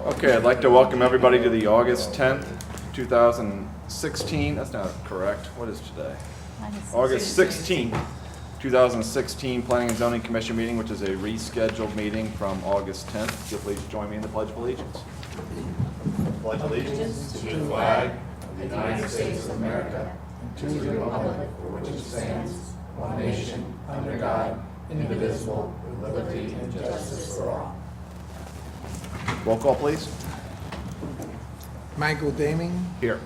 Okay, I'd like to welcome everybody to the August 10th, 2016, that's not correct, what is today? August 16th, 2016 Planning and Zoning Commission meeting, which is a rescheduled meeting from August 10th. If you'll please join me in the Pledge of Allegiance. Pledge allegiance to the flag of the United States of America and to the republic for which it stands, one nation, under God, indivisible, with liberty and justice for all. Roll call, please. Michael Daming, Here.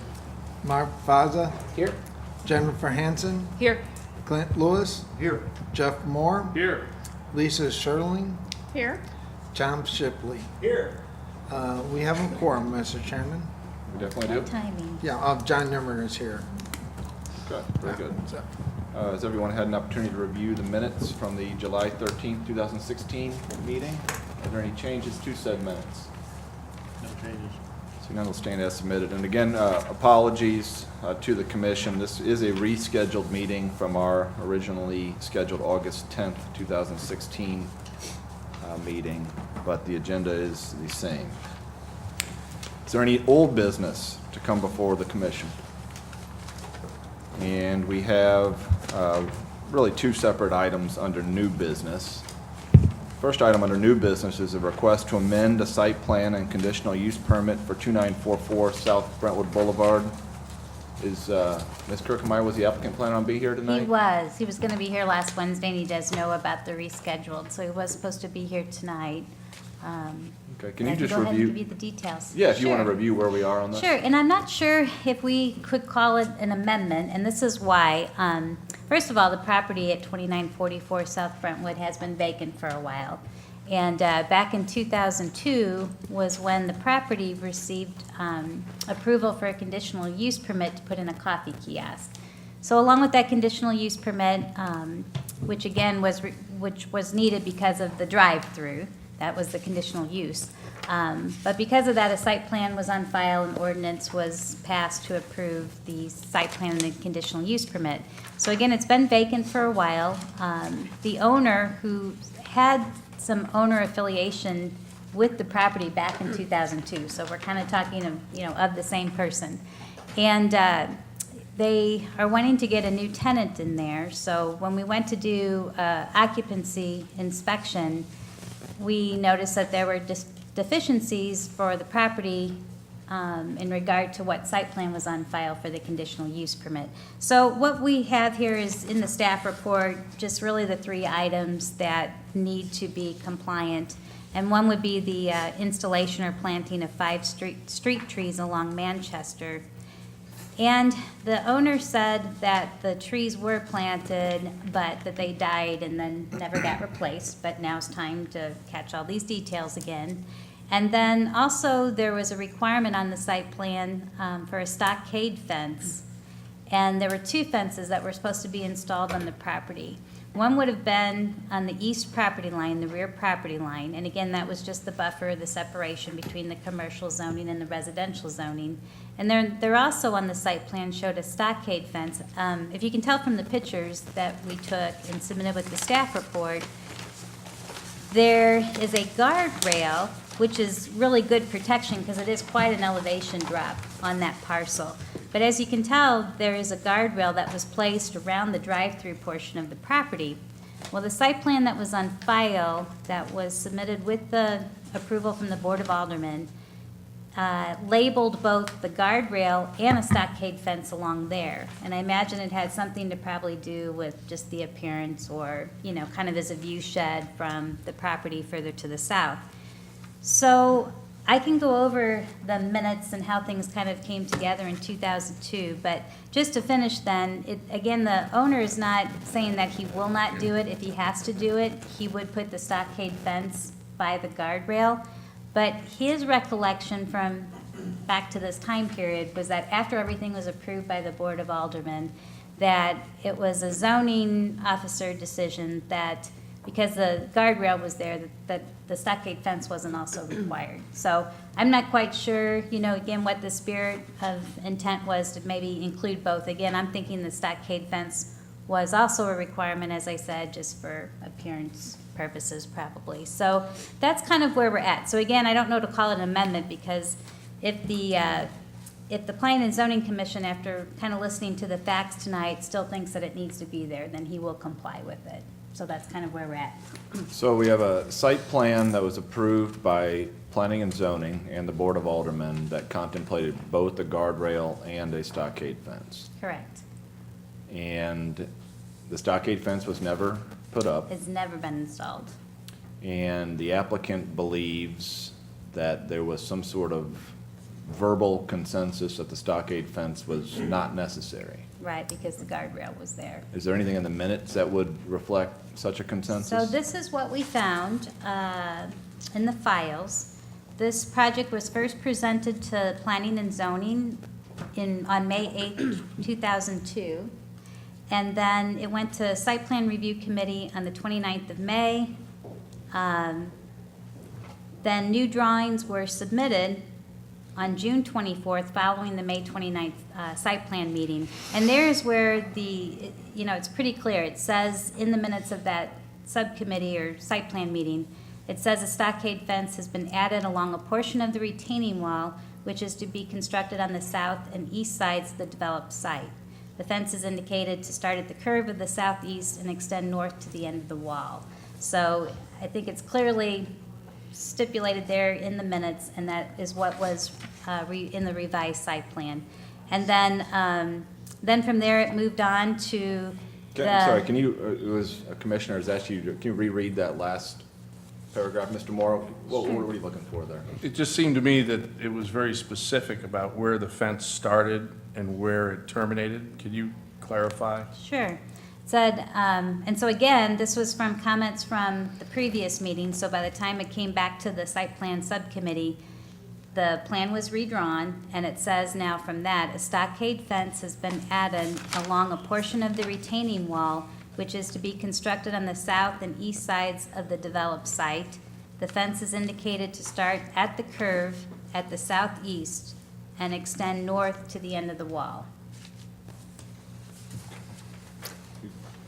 Mark Faza, Here. Jennifer Hansen, Here. Clint Lewis, Here. Jeff Moore, Here. Lisa Sherling, Here. Tom Shipley. Here. We have a quorum, Mr. Chairman. We definitely do. Timing. Yeah, John Nimmer is here. Good, very good. So, Has everyone had an opportunity to review the minutes from the July 13th, 2016 meeting? Are there any changes to said minutes? No changes. So none will stand as submitted. And again, apologies to the commission. This is a rescheduled meeting from our originally scheduled August 10th, 2016 meeting, but the agenda is the same. Is there any old business to come before the commission? And we have really two separate items under new business. First item under new business is a request to amend the site plan and conditional use permit for 2944 South Brentwood Boulevard. Is Ms. Kirkmeyer, was the applicant planning on being here tonight? He was. He was going to be here last Wednesday, and he does know about the rescheduled, so he was supposed to be here tonight. Okay, can you I just go ahead and give review? you the details. Yeah, if you want to Sure. review where we are on this. Sure, and I'm not sure if we could call it an amendment, and this is why. First of all, the property at 2944 South Brentwood has been vacant for a while. And back in 2002 was when the property received approval for a conditional use permit to put in a coffee kiosk. So along with that conditional use permit, which again was needed because of the drive-through, that was the conditional use. But because of that, a site plan was on file and ordinance was passed to approve the site plan and the conditional use permit. So again, it's been vacant for a while. The owner, who had some owner affiliation with the property back in 2002, so we're kind of talking of the same person. And they are wanting to get a new tenant in there. So when we went to do occupancy inspection, we noticed that there were deficiencies for the property in regard to what site plan was on file for the conditional use permit. So what we have here is in the staff report, just really the three items that need to be compliant. And one would be the installation or planting of 5 street trees along Manchester. And the owner said that the trees were planted, but that they died and then never got replaced. But now it's time to catch all these details again. And then also there was a requirement on the site plan for a stockade fence. And there were 2 fences that were supposed to be installed on the property. One would have been on the east property line, the rear property line. And again, that was just the buffer, the separation between the commercial zoning and the residential zoning. And they're also on the site plan showed a stockade fence. If you can tell from the pictures that we took and submitted with the staff report, there is a guardrail, which is really good protection because it is quite an elevation drop on that parcel. But as you can tell, there is a guardrail that was placed around the drive-through portion of the property. Well, the site plan that was on file, that was submitted with the approval from the Board of Aldermen, labeled both the guardrail and a stockade fence along there. And I imagine it had something to probably do with just the appearance or, kind of as a view shed from the property further to the south. So I can go over the minutes and how things kind of came together in 2002, but just to finish then, again, the owner is not saying that he will not do it. If he has to do it, he would put the stockade fence by the guardrail. But his recollection from back to this time period was that after everything was approved by the Board of Aldermen, that it was a zoning officer decision that because the guardrail was there, that the stockade fence wasn't also required. So I'm not quite sure, again, what the spirit of intent was to maybe include both. Again, I'm thinking the stockade fence was also a requirement, as I said, just for appearance purposes probably. So that's kind of where we're at. So again, I don't know to call it an amendment because if the Planning and Zoning Commission, after kind of listening to the facts tonight, still thinks that it needs to be there, then he will comply with it. So that's kind of where we're at. So we have a site plan that was approved by Planning and Zoning and the Board of Aldermen that contemplated both a guardrail and a stockade fence. Correct. And the stockade fence was never put up, It's never been installed. and the applicant believes that there was some sort of verbal consensus that the stockade fence was not necessary. Right, because the guardrail was there. Is there anything in the minutes that would reflect such a consensus? So this is what we found in the files. This project was first presented to Planning and Zoning on May 8th, 2002. And then it went to Site Plan Review Committee on the 29th of May. Then new drawings were submitted on June 24th, following the May 29th site plan meeting. And there's where it's pretty clear. It says in the minutes of that subcommittee or site plan meeting, it says a stockade fence has been added along a portion of the retaining wall, which is to be constructed on the south and east sides of the developed site. The fence is indicated to start at the curve of the southeast and extend north to the end of the wall. So I think it's clearly stipulated there in the minutes, and that is what was in the revised site plan. And then from there, it moved on to Sorry, can you, it was a commissioner has asked you, can you reread that last paragraph, Mr. Moore? What were you looking for there? It just seemed to me that it was very specific about where the fence started and where it terminated. Could you clarify? Sure. It said, and so again, this was from comments from the previous meeting, so by the time it came back to the site plan subcommittee, the plan was redrawn, and it says now from that, a stockade fence has been added along a portion of the retaining wall, which is to be constructed on the south and east sides of the developed site. The fence is indicated to start at the curve at the southeast and extend north to the end of the wall.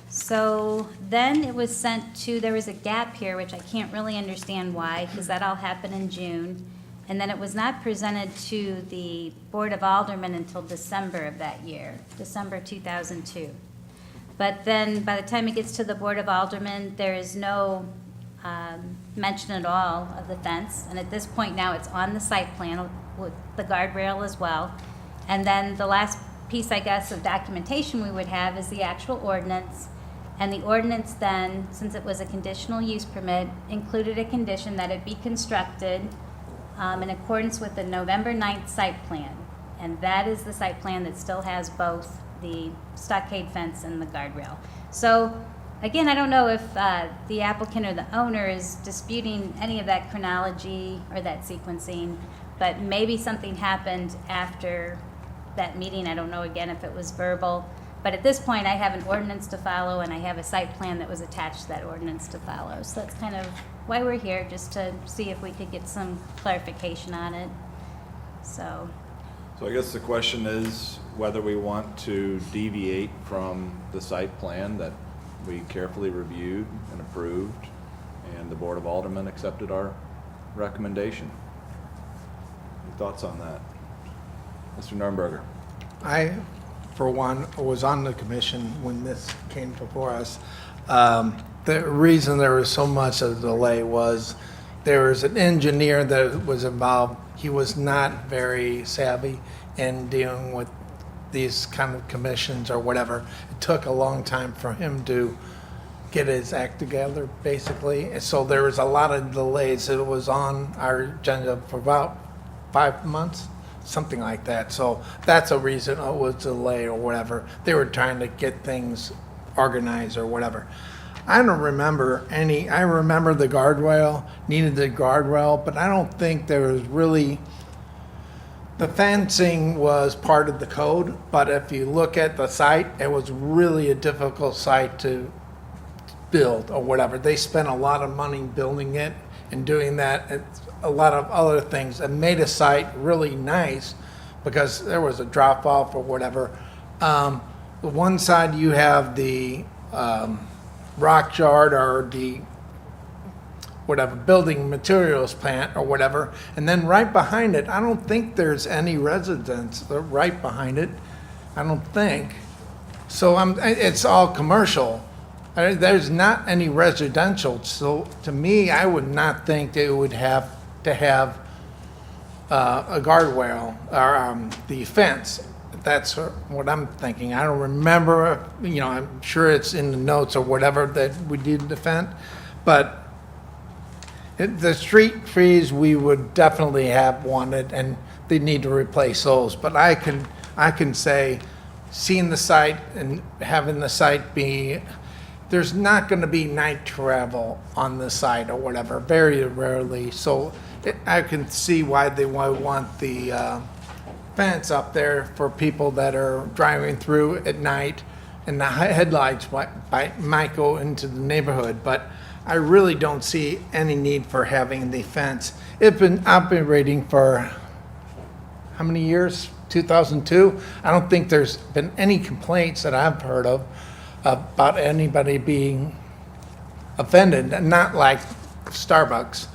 So then it was sent to, there was a gap here, which I can't really understand why, because that all happened in June. And then it was not presented to the Board of Aldermen until December of that year, December 2002. But then by the time it gets to the Board of Aldermen, there is no mention at all of the fence. And at this point now, it's on the site plan with the guardrail as well. And then the last piece, I guess, of documentation we would have is the actual ordinance. And the ordinance then, since it was a conditional use permit, included a condition that it be constructed in accordance with the November 9th site plan. And that is the site plan that still has both the stockade fence and the guardrail. So again, I don't know if the applicant or the owner is disputing any of that chronology or that sequencing, but maybe something happened after that meeting. I don't know, again, if it was verbal. But at this point, I have an ordinance to follow, and I have a site plan that was attached to that ordinance to follow. So that's kind of why we're here, just to see if we could get some clarification on it. So I guess the question is whether we want to deviate from the site plan that we carefully reviewed and approved, and the Board of Aldermen accepted our recommendation. Any thoughts on that? Mr. Nurnberger? I, for one, was on the commission when this came before us. The reason there was so much of a delay was there was an engineer that was involved. He was not very savvy in dealing with these kind of commissions or whatever. It took a long time for him to get his act together, basically. And so there was a lot of delays. It was on our agenda for about 5 months, something like that. So that's a reason it was delayed or whatever. They were trying to get things organized or whatever. I don't remember any, I remember the guardrail, needed the guardrail, but I don't think there was really, the fencing was part of the code, but if you look at the site, it was really a difficult site to build or whatever. They spent a lot of money building it and doing that. It's a lot of other things and made a site really nice because there was a drop off or whatever. The one side you have the rock yard or the whatever, building materials plant or whatever. And then right behind it, I don't think there's any residence right behind it. I don't think. So it's all commercial. There's not any residential. So to me, I would not think they would have to have a guardrail or the fence. That's what I'm thinking. I don't remember, I'm sure it's in the notes or whatever that we did the fence, but the street trees, we would definitely have wanted, and they need to replace those. But I can say, seeing the site and having the site be, there's not gonna be night travel on the site or whatever, very rarely. So I can see why they want the fence up there for people that are driving through at night, and the headlights might go into the neighborhood, but I really don't see any need for having the fence. It's been operating for how many years? 2002? I don't think there's been any complaints that I've heard of about anybody being offended, not like Starbucks.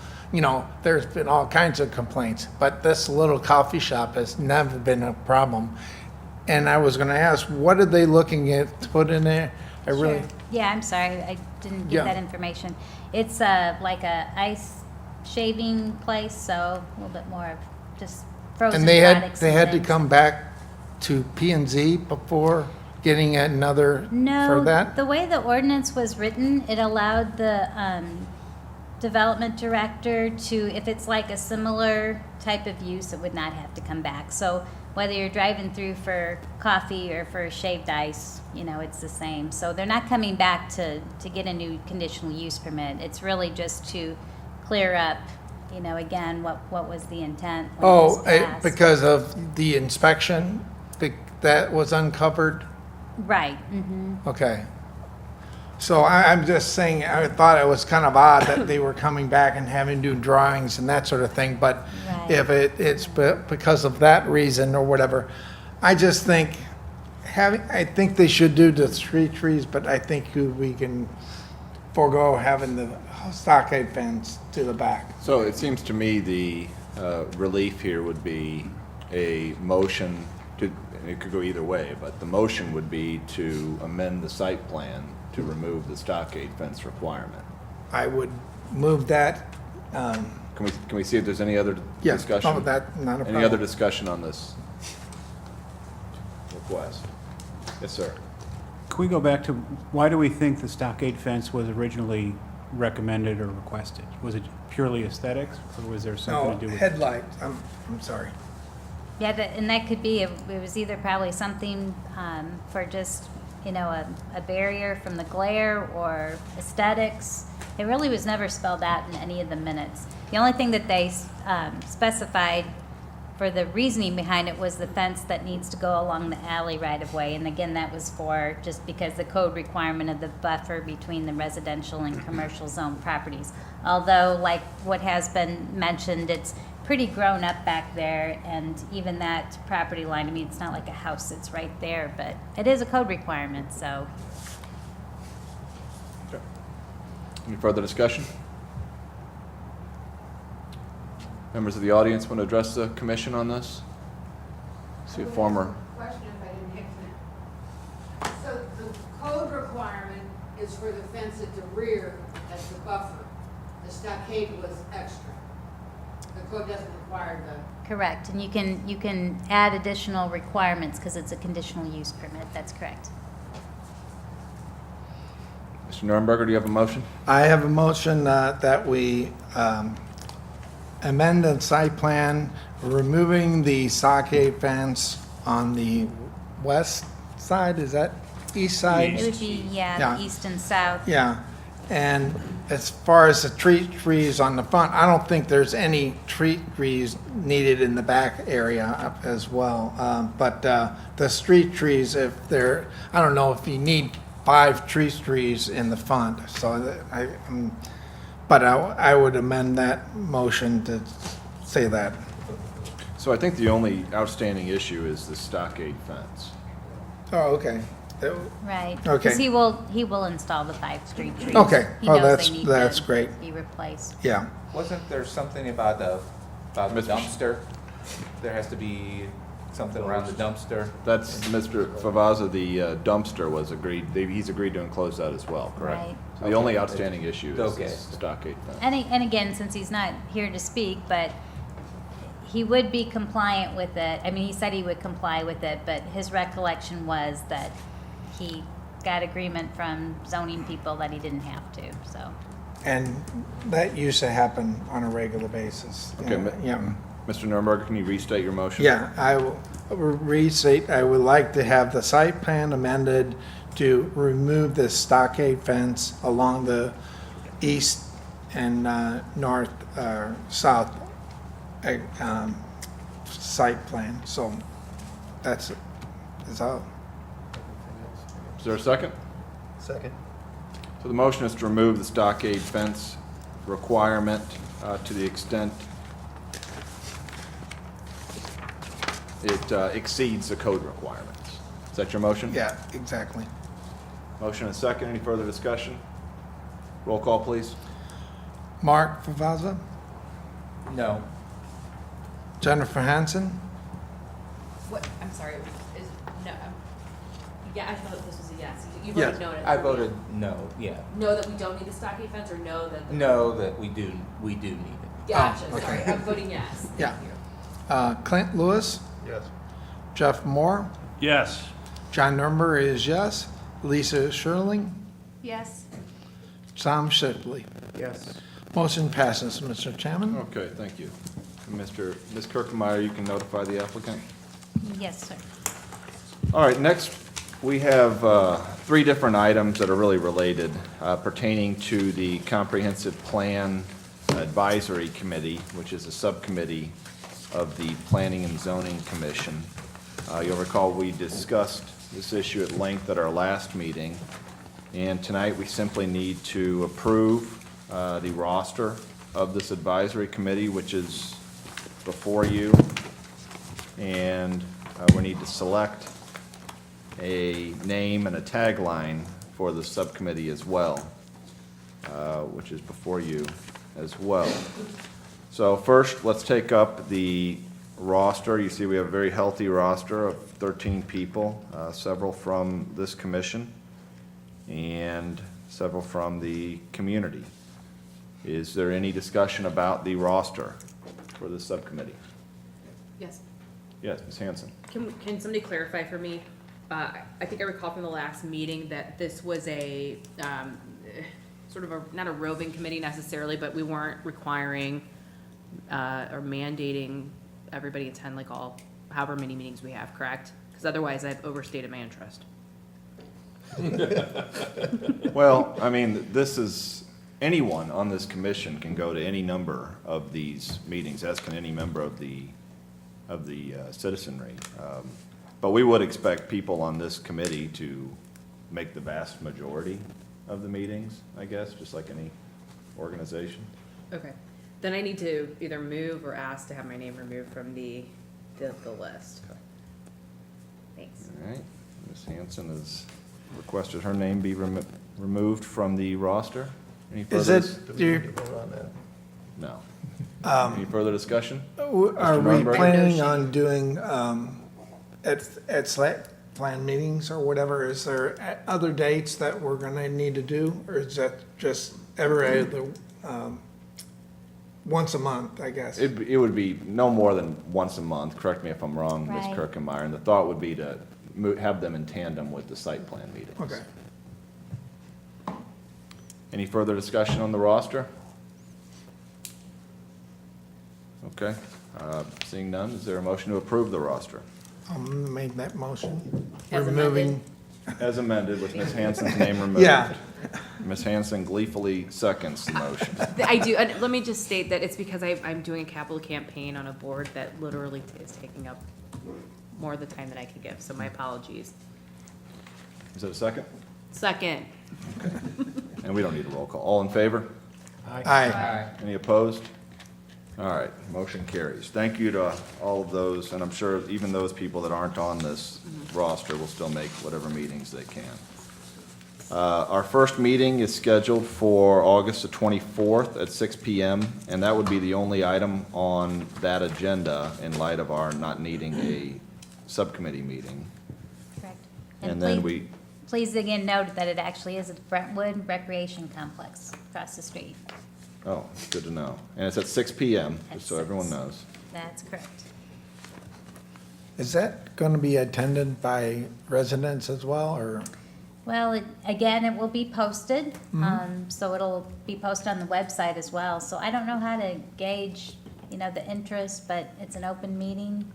There's been all kinds of complaints, but this little coffee shop has never been a problem. And I was gonna ask, what are they looking at to put in there? Sure. Yeah, I'm sorry, I didn't get that information. It's like a ice shaving place, so a little bit more of just frozen And products. they had to things. come back to P&Z before getting another for No, that? the way the ordinance was written, it allowed the development director to, if it's like a similar type of use, it would not have to come back. So whether you're driving through for coffee or for shaved ice, it's the same. So they're not coming back to get a new conditional use permit. It's really just to clear up, again, what was the intent when it was passed. Because of the inspection that was uncovered? Right, mm-hmm. Okay. So I'm just saying, I thought it was kind of odd that they were coming back and having to do drawings and that sort of thing, but Right. if it's because of that reason or whatever, I just think I think they should do the street trees, but I think we can forego having the stockade fence to the back. So it seems to me the relief here would be a motion to, and it could go either way, but the motion would be to amend the site plan to remove the stockade fence requirement. I would move that. Can we see if there's any other Yeah, discussion? oh, that, not a problem. Any other discussion on this request? Yes, sir. Can we go back to, why do we think the stockade fence was originally recommended or requested? Was it purely aesthetics, or was there something No, to do with? headlights, I'm sorry. Yeah, and that could be, it was either probably something for just, a barrier from the glare or aesthetics. It really was never spelled out in any of the minutes. The only thing that they specified for the reasoning behind it was the fence that needs to go along the alley right of way. And again, that was for just because the code requirement of the buffer between the residential and commercial zone properties. Although, like what has been mentioned, it's pretty grown up back there, and even that property line, it's not like a house that's right there, but it is a code requirement, so. Okay. Any further discussion? Members of the audience want to address the commission on this? See a former. Question if I didn't get to that. So the code requirement is for the fence at the rear as the buffer. The stockade was extra. The code doesn't require the. Correct, and you can add additional requirements because it's a conditional use permit, that's correct. Mr. Nuremberger, do you have a motion? I have a motion that we amend the site plan, removing the stockade fence on the west side, is that east side? It would be, Yeah. east and south. Yeah, and as far as the trees on the front, I don't think there's any trees needed in the back area as well. But the street trees, if they're, I don't know if you need 5 trees in the front, so but I would amend that motion to say that. So I think the only outstanding issue is the stockade fence. Oh, okay. Right. Okay. Because he will install the 5 street trees. Okay. He Oh, knows that's- they need that's to great. be replaced. Yeah. Wasn't there something about the dumpster? There has to be something around the dumpster? That's Mr. Favazza, the dumpster was agreed, he's agreed to enclose that as well, correct? Right. So the only outstanding issue is Okay. this stockade fence. And again, since he's not here to speak, but he would be compliant with it. I mean, he said he would comply with it, but his recollection was that he got agreement from zoning people that he didn't have to, so. And that used to happen on a regular basis. Okay, Yeah. Mr. Nuremberg, can you restate your motion? Yeah, I will restate, I would like to have the site plan amended to remove the stockade fence along the east and north, south site plan. So that's all. Is there a second? Second. So the motion is to remove the stockade fence requirement to the extent it exceeds the code requirements. Is that your motion? Yeah, exactly. Motion and second. Any further discussion? Roll call, please. Mark Favazza, No. Jennifer Hansen, What, I'm sorry, is, no, yeah, I thought this was a yes. You Yes. voted no to I that. voted no, yeah. No, that we don't need the stockade fence, or no that? the- No, that we do need it. Gotcha, Oh, okay. sorry, I'm voting yes. Yeah. Thank you. Clint Lewis, Yes. Jeff Moore, Yes. John Nuremberg is yes, Lisa Sherling, Yes. Tom Shipley. Yes. Motion passes, Mr. Chairman. Okay, thank you. Ms. Kirkenmeyer, you can notify the applicant. Yes, sir. All right, next, we have 3 different items that are really related pertaining to the Comprehensive Plan Advisory Committee, which is a subcommittee of the Planning and Zoning Commission. You'll recall we discussed this issue at length at our last meeting, and tonight we simply need to approve the roster of this advisory committee, which is before you, and we need to select a name and a tagline for the subcommittee as well, which is before you as well. So first, let's take up the roster. You see we have a very healthy roster of 13 people, several from this commission and several from the community. Is there any discussion about the roster for this subcommittee? Yes. Yes, Ms. Hanson. Can somebody clarify for me? I think I recall from the last meeting that this was a, sort of a, not a roving committee necessarily, but we weren't requiring, or mandating everybody attend like however many meetings we have, correct? Because otherwise I've overstated my interest. Well, I mean, this is, anyone on this commission can go to any number of these meetings, as can any member of the citizenry. But we would expect people on this committee to make the vast majority of the meetings, I guess, just like any organization. Okay. Then I need to either move or ask to have my name removed from the list. Thanks. All right, Ms. Hanson has requested her name be removed from the roster. Any Is further? it, Do we need to vote on that? No. Any further discussion? are Mr. we Nuremberg? planning on doing, at select plan meetings or whatever, is there other dates that we're gonna need to do? Or is that just every other, once a month, I guess? It would be no more than once a month, correct me if I'm wrong, Ms. Right. Kirkenmeyer, and the thought would be to have them in tandem with the site plan meetings. Okay. Any further discussion on the roster? Okay, seeing none, is there a motion to approve the roster? I'll make that motion. As Removing. As amended with Ms. Hanson's name removed. Yeah. Ms. Hanson gleefully seconds the motion. I do, and let me just state that it's because I'm doing a capital campaign on a board that literally is taking up more of the time than I could give, so my apologies. Is that a second? Second. And we don't need a roll call. All in favor? Aye. Any opposed? All right, motion carries. Thank you to all of those, and I'm sure even those people that aren't on this roster will still make whatever meetings they can. Our first meeting is scheduled for August the 24th at 6 PM, and that would be the only item on that agenda in light of our not needing a subcommittee meeting. Correct. And then please- Please again note that it actually is at Brentwood Recreation Complex across the street. Oh, good to know. And it's at 6 PM, At just so everyone 6. knows. That's correct. Is that going to be attended by residents as well, or? Well, again, it will be posted, so it'll be posted on the website as well. So I don't know how to gauge, the interest, but it's an open meeting,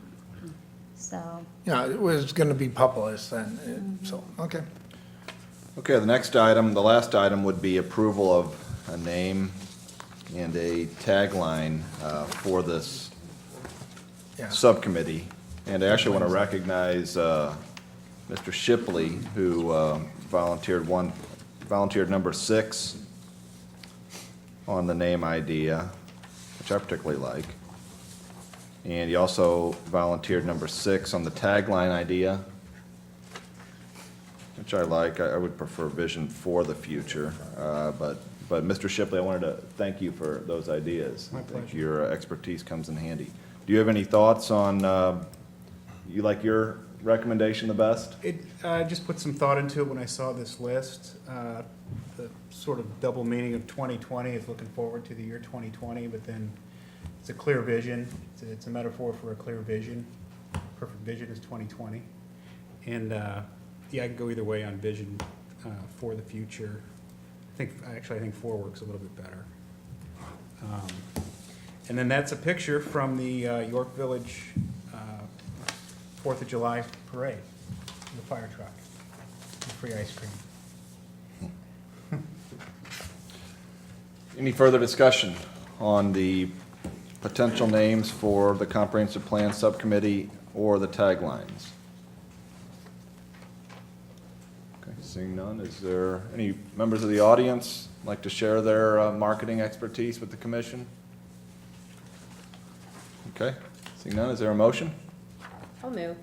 so. Yeah, it was going to be published then, so, okay. Okay, the next item, the last item would be approval of a name and a tagline for this Yeah. subcommittee. And I actually want to recognize Mr. Shipley, who volunteered number 6 on the name idea, which I particularly like. And he also volunteered number 6 on the tagline idea, which I like. I would prefer vision for the future. But Mr. Shipley, I wanted to thank you for those ideas. My I think pleasure. your expertise comes in handy. Do you have any thoughts on, you like your recommendation the best? I just put some thought into it when I saw this list. The sort of double meaning of 2020 is looking forward to the year 2020, but then it's a clear vision. It's a metaphor for a clear vision. Perfect vision is 2020. And, yeah, I can go either way on vision for the future. I think 4 works a little bit better. And then that's a picture from the York Village 4th of July parade, the fire truck, the free ice cream. Any further discussion on the potential names for the comprehensive plan subcommittee or the taglines? Okay, seeing none, is there any members of the audience like to share their marketing expertise with the commission? Okay, seeing none, is there a motion? I'll move.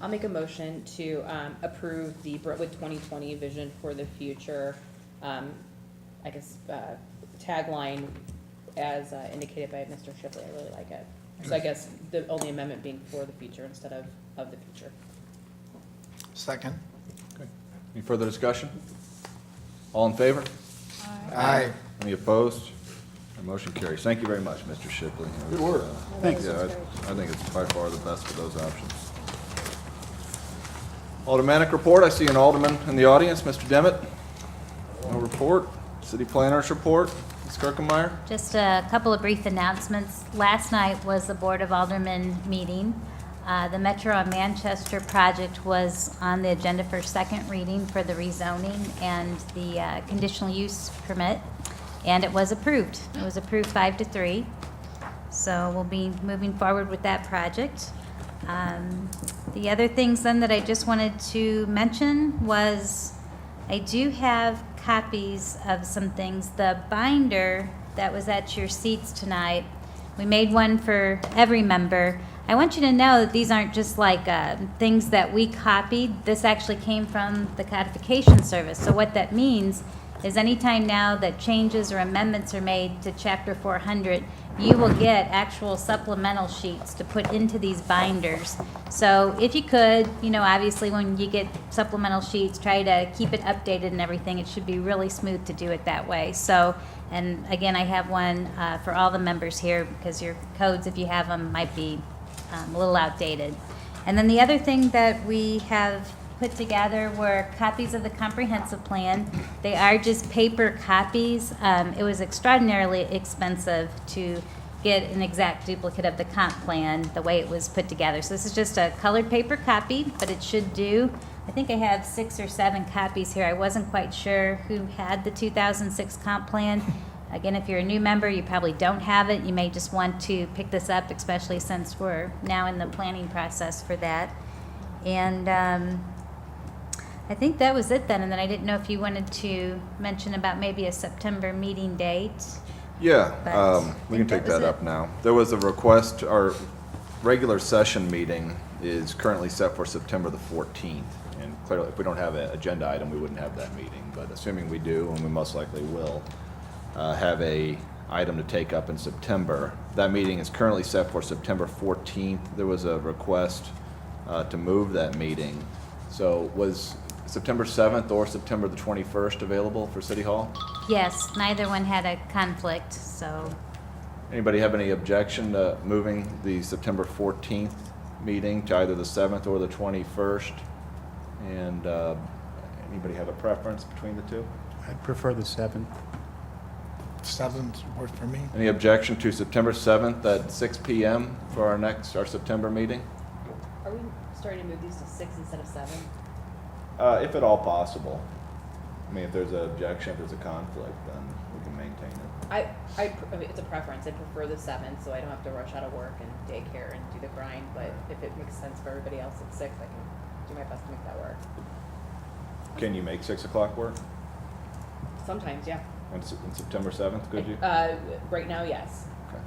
I'll make a motion to approve the Brentwood 2020 vision for the future, tagline as indicated by Mr. Shipley. I really like it. So I guess the only amendment being for the future instead of the future. Second? Okay, any further discussion? All in favor? Aye. Any opposed? The motion carries. Thank you very much, Mr. Shipley. Good work. Thanks. Yeah, I think it's by far the best of those options. Aldermanic report, I see an alderman in the audience, Mr. Demmett. No report. City planners report, Ms. Kirkenmeyer. Just a couple of brief announcements. Last night was the Board of Aldermen meeting. The Metro on Manchester project was on the agenda for second reading for the rezoning and the conditional use permit, and it was approved. It was approved 5-3. So we'll be moving forward with that project. The other things then that I just wanted to mention was I do have copies of some things. The binder that was at your seats tonight, we made one for every member. I want you to know that these aren't just like things that we copied. This actually came from the codification service. So what that means is anytime now that changes or amendments are made to Chapter 400, you will get actual supplemental sheets to put into these binders. So if you could, obviously when you get supplemental sheets, try to keep it updated and everything. It should be really smooth to do it that way. So, and again, I have one for all the members here because your codes, if you have them, might be a little outdated. And then the other thing that we have put together were copies of the comprehensive plan. They are just paper copies. It was extraordinarily expensive to get an exact duplicate of the comp plan the way it was put together. So this is just a colored paper copy, but it should do. I think I have 6 or 7 copies here. I wasn't quite sure who had the 2006 comp plan. Again, if you're a new member, you probably don't have it. You may just want to pick this up, especially since we're now in the planning process for that. And I think that was it then. And then I didn't know if you wanted to mention about maybe a September meeting date. Yeah, But we can I think take that was that it. up now. There was a request, our regular session meeting is currently set for September the 14th. And clearly, if we don't have an agenda item, we wouldn't have that meeting. But assuming we do, and we most likely will, have a item to take up in September. That meeting is currently set for September 14th. There was a request to move that meeting. So was September 7th or September the 21st available for City Hall? Yes, neither one had a conflict, so, Anybody have any objection to moving the September 14th meeting to either the 7th or the 21st? And anybody have a preference between the two? I'd prefer the 7th. 7th worked for me. Any objection to September 7th at 6 PM for our September meeting? Are we starting to move these to 6 instead of 7? If at all possible. I mean, if there's an objection, if there's a conflict, then we can maintain it. I mean, it's a preference. I prefer the 7th, so I don't have to rush out of work and daycare and do the grind. But if it makes sense for everybody else at 6, I can do my best to make that work. Can you make 6 o'clock work? Sometimes, yeah. On September 7th, could you? Right now, yes. Okay.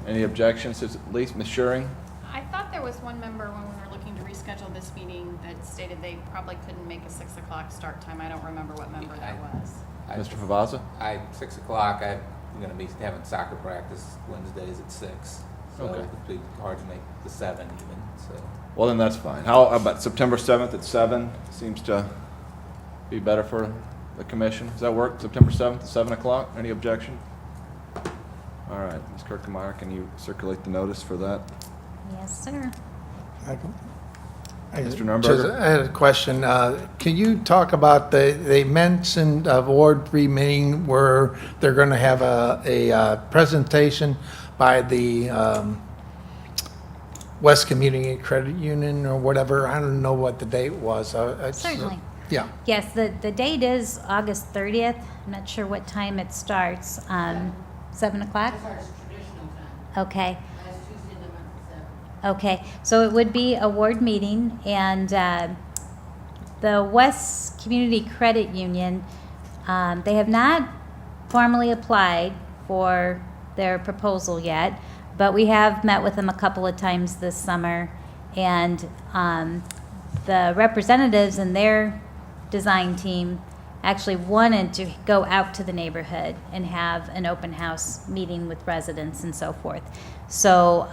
Any objections, to at least Ms. Schuring? I thought there was one member when we were looking to reschedule this meeting that stated they probably couldn't make a 6 o'clock start time. I don't remember what member that was. Mr. Favazza? 6 o'clock, I'm gonna be having soccer practice Wednesdays at 6. So Okay. it'd be hard to make the 7 even, so. Well, then that's fine. How about September 7th at 7? Seems to be better for the commission. Does that work? September 7th at 7 o'clock? Any objection? All right, Ms. Kirkemeyer, can you circulate the notice for that? yes, sir. Mr. Nurnberger? I had a question. Can you talk about, they mentioned of Ward 3 meeting where they're going to have a presentation by the West Community Credit Union or whatever. I don't know what the date was. Certainly. Yeah. Yes, the date is August 30th. I'm not sure what time it starts. 7 o'clock? That's our traditional time, Okay. last Tuesday in the month of 7. Okay, so it would be a ward meeting, and the West Community Credit Union, they have not formally applied for their proposal yet, but we have met with them a couple of times this summer, and the representatives and their design team actually wanted to go out to the neighborhood and have an open house meeting with residents and so forth. So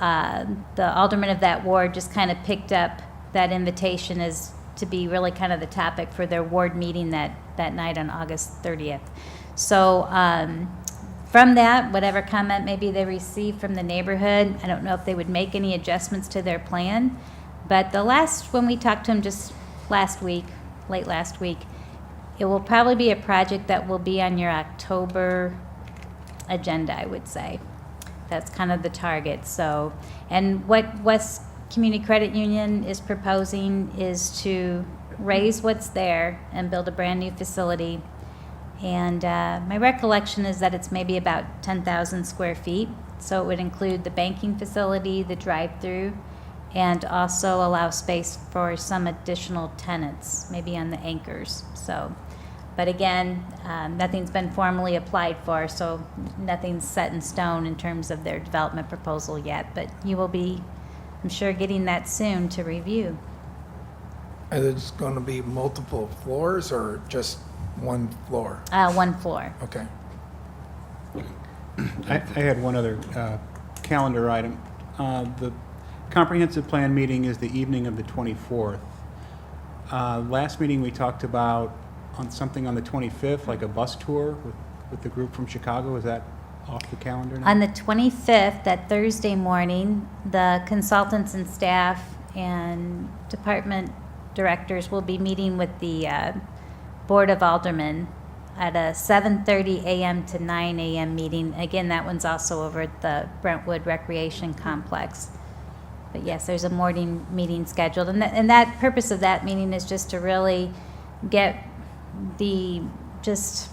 the alderman of that ward just kind of picked up that invitation as to be really kind of the topic for their ward meeting that night on August 30th. So from that, whatever comment maybe they received from the neighborhood, I don't know if they would make any adjustments to their plan, but when we talked to them just late last week, it will probably be a project that will be on your October agenda, I would say. That's kind of the target, so. And what West Community Credit Union is proposing is to raise what's there and build a brand-new facility. And my recollection is that it's maybe about 10,000 square feet. So it would include the banking facility, the drive-through, and also allow space for some additional tenants, maybe on the anchors, so. But again, nothing's been formally applied for, so nothing's set in stone in terms of their development proposal yet. But you will be, I'm sure, getting that soon to review. Is it going to be multiple floors or just one floor? One floor. Okay. I had one other calendar item. The comprehensive plan meeting is the evening of the 24th. Last meeting, we talked about on something on the 25th, like a bus tour with the group from Chicago. Is that off the calendar now? On the 25th, that Thursday morning, the consultants and staff and department directors will be meeting with the Board of Aldermen at a 7:30 a.m. to 9 a.m. meeting. Again, that one's also over at the Brentwood Recreation Complex. But yes, there's a morning meeting scheduled. And that purpose of that meeting is just to really get the just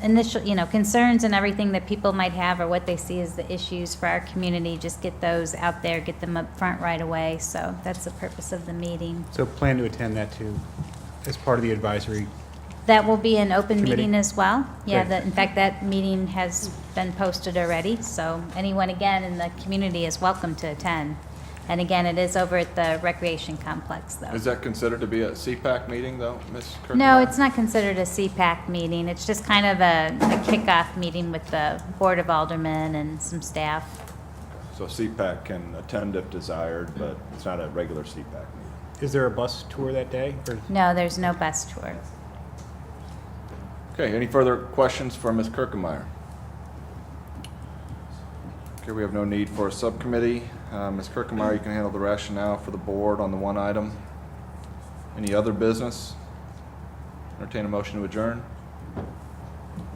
initial, concerns and everything that people might have or what they see as the issues for our community, just get those out there, get them up front right away. So that's the purpose of the meeting. So plan to attend that too, as part of the advisory That will be an open Committee? meeting as well. Yeah, Okay. in fact, that meeting has been posted already, so anyone again in the community is welcome to attend. And again, it is over at the recreation complex, though. Is that considered to be a CPAC meeting, though, Ms. Kirkmeyer? No, it's not considered a CPAC meeting. It's just kind of a kickoff meeting with the Board of Aldermen and some staff. So CPAC can attend if desired, but it's not a regular CPAC meeting. Is there a bus tour that day? Or No, there's no bus tour. Okay, any further questions for Ms. Kirkmeyer? Okay, we have no need for a subcommittee. Ms. Kirkmeyer, you can handle the rationale for the board on the one item. Any other business? Entertain a motion to adjourn.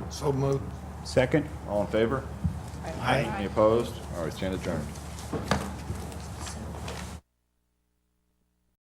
So moved. second? All in favor? Aye. Any opposed? All right, stand adjourned.